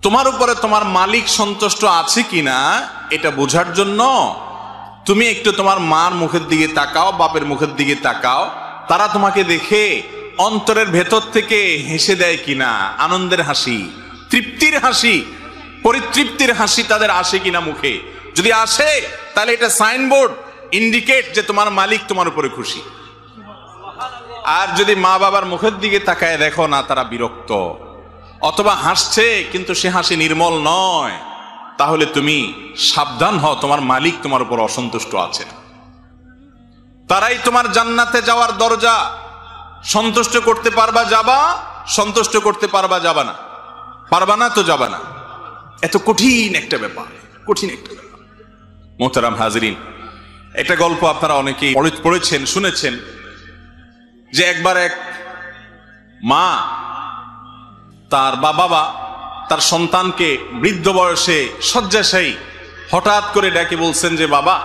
তোমার উপরে তোমার মালিক সন্তুষ্ট আছে কিনা এটা বোঝার জন্য তুমি একটু তোমার মার মুখের দিকে তাকাও, বাপের মুখের দিকে তাকাও, তারা তোমাকে দেখে অন্তরের ভেতর থেকে হেসে দেয় কিনা, আনন্দের হাসি, তৃপ্তির হাসি, পরিতৃপ্তির হাসি তাদের আসে কিনা মুখে। যদি আসে তাহলে এটা সাইনবোর্ড, ইন্ডিকেট যে তোমার মালিক তোমার উপরে খুশি। আর যদি মা বাবার মুখের দিকে তাকায় দেখো না তারা বিরক্ত অথবা হাসছে কিন্তু সে হাসি নির্মল নয়, তাহলে তুমি সাবধান হও, তোমার মালিক তোমার উপর অসন্তুষ্ট আছেন। তারাই তোমার জান্নাতে যাওয়ার দরজা। সন্তুষ্ট করতে পারবা যাবা, সন্তুষ্ট করতে পারবা যাবা না, পারবা না তো যাবা না। এত কঠিন একটা ব্যাপার, কঠিন একটা ব্যাপার। মোহতারাম হাজরিন, একটা গল্প আপনারা অনেকেই পড়েছেন, শুনেছেন যে একবার এক মা তার বাবা তার সন্তানকে বৃদ্ধ বয়সে শয্যাশায়ী হঠাৎ করে ডেকে বলছেন যে বাবা,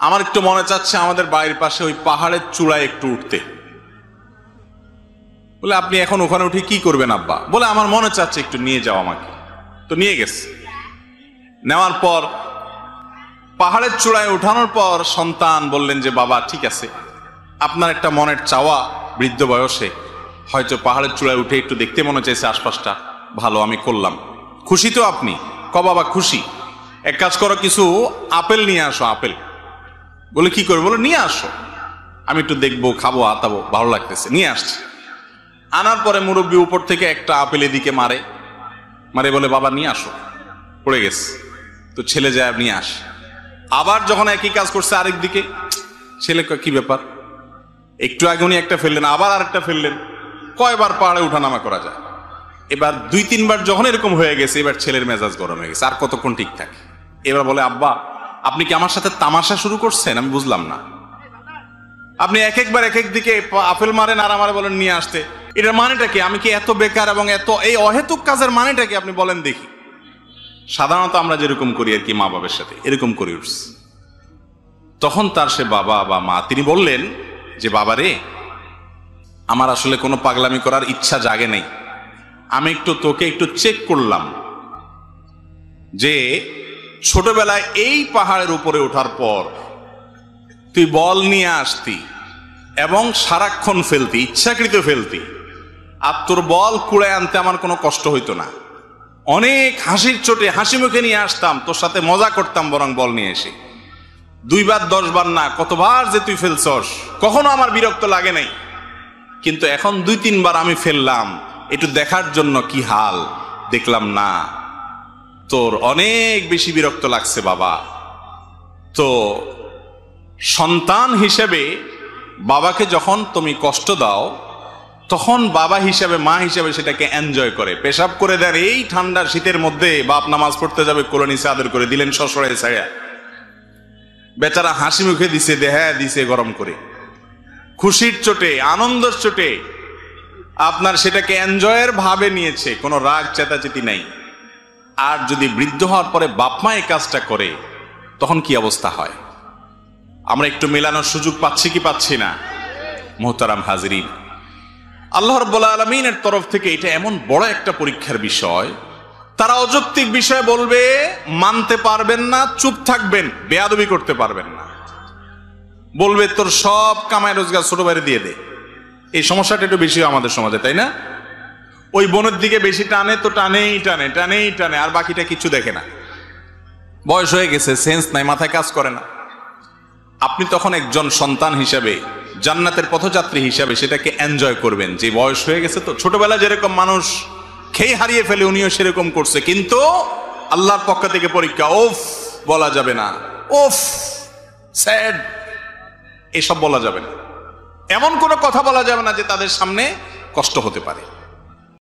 আমার একটু মনে চাচ্ছে আমাদের বাড়ির পাশে ওই পাহাড়ের চূড়ায় একটু উঠতে। বলে আপনি এখন ওখানে উঠে কি করবেন আব্বা? বলে আমার মনে চাচ্ছে একটু নিয়ে যাও আমাকে। তো নিয়ে গেছে। নেওয়ার পর পাহাড়ের চূড়ায় উঠানোর পর সন্তান বললেন যে বাবা ঠিক আছে, আপনার একটা মনের চাওয়া, বৃদ্ধ বয়সে হয়তো পাহাড়ের চূড়ায় উঠে একটু দেখতে মনে চাইছে আশপাশটা, ভালো, আমি করলাম। খুশি তো আপনি? ক বাবা খুশি। এক কাজ করো, কিছু আপেল নিয়ে আসো। আপেল। বলে কি করবে? বলে নিয়ে আসো, আমি একটু দেখবো, খাবো, আতাবো, ভালো লাগতেছে। নিয়ে আসছে। আনার পরে মুরব্বী উপর থেকে একটা আপেল এদিকে মারে, বলে বাবা নিয়ে আসো, পড়ে গেছে। তো ছেলে যায় নিয়ে আস। আবার যখন একই কাজ করছে আরেক দিকে, ছেলে কি ব্যাপার, একটু আগে উনি একটা ফেললেন, আবার আরেকটা ফেললেন। কয়বার পাহাড়ে উঠানামা করা যায়? এবার 2-3 বার যখন এরকম হয়ে গেছে, এবার ছেলের মেজাজ গরম হয়ে গেছে, আর কতক্ষণ ঠিক থাকে। এবার বলে আব্বা আপনি কি আমার সাথে তামাশা শুরু করছেন? আমি বুঝলাম না, আপনি এক একবার এক এক দিকে আপেল মারেন আর আমারে বলেন নিয়ে আসতে, এটার মানেটা কি? আমি কি এত বেকার এবং এত এই অহেতুক কাজের মানেটা কি আপনি বলেন দেখি। সাধারণত আমরা যেরকম করি আর কি, মা বাবার সাথে এরকম করি উঠছি। তখন তার সে বাবা বা মা তিনি বললেন যে বাবা রে, আমার আসলে কোনো পাগলামি করার ইচ্ছা জাগে নাই, আমি তোকে একটু চেক করলাম যে ছোটবেলায় এই পাহাড়ের উপরে ওঠার পর তুই বল নিয়ে আসতি এবং সারাক্ষণ ফেলতি, ইচ্ছাকৃত ফেলতি, আর তোর বল কুড়ায় আনতে আমার কোনো কষ্ট হইতো না, অনেক হাসির চোটে হাসি মুখে নিয়ে আসতাম, তোর সাথে মজা করতাম বরং বল নিয়ে এসে। 2 বার 10 বার না, কতবার যে তুই ফেলছস, কখনো আমার বিরক্ত লাগে নাই, কিন্তু এখন 2-3 বার আমি ফেললাম একটু দেখার জন্য কি হাল, দেখলাম না, তোর অনেক বেশি বিরক্ত লাগছে বাবা। তো সন্তান হিসেবে বাবাকে যখন তুমি কষ্ট দাও, তখন বাবা হিসাবে, মা হিসাবে সেটাকে এনজয় করে। পেশাব করে দেন এই ঠান্ডার শীতের মধ্যে, বাপ নামাজ পড়তে যাবে, কোলে নিচে আদর করে দিলেন শ্বশুরে ছায়া, বেচারা হাসি মুখে দিছে, দেহা দিছে গরম করে, খুশির চোটে, আনন্দের চোটে আপনার সেটাকে এনজয়ের ভাবে নিয়েছে, কোনো রাগ চেতাচেতি নাই। আর যদি বৃদ্ধ হওয়ার পরে বাপ মা এই কাজটা করে, তখন কি অবস্থা হয়? আমরা একটু মেলানোর সুযোগ পাচ্ছি কি পাচ্ছি না? মোহতারাম হাজরিন, আল্লাহ রাব্বুল আলামিনের তরফ থেকে এটা এমন বড় একটা পরীক্ষার বিষয়। তারা অযৌক্তিক বিষয় বলবে, মানতে পারবেন না, চুপ থাকবেন, বেয়াদবি করতে পারবেন না, বলবে তোর সব কামাই রোজগার ছোট ভাইরে দিয়ে দে। এই সমস্যাটা একটু বেশি আমাদের সমাজে, তাই না? ওই বোনের দিকে বেশি টানে তো টানেই টানে, টানেই টানে, আর বাকিটা কিছু দেখে না। বয়স হয়ে গেছে, সেন্স নাই, মাথায় কাজ করে না। আপনি তখন একজন সন্তান হিসাবে, জান্নাতের পথযাত্রী হিসাবে সেটাকে এনজয় করবেন, যে বয়স হয়ে গেছে তো, ছোটবেলা যেরকম মানুষ খেয়ে হারিয়ে ফেলে, উনিও সেরকম করছে, কিন্তু আল্লাহর পক্ষ থেকে পরীক্ষা, ওফ বলা যাবে না, ওফ স্যাড এসব বলা যাবে না, এমন কোনো কথা বলা যাবে না যে তাদের সামনে কষ্ট হতে পারে।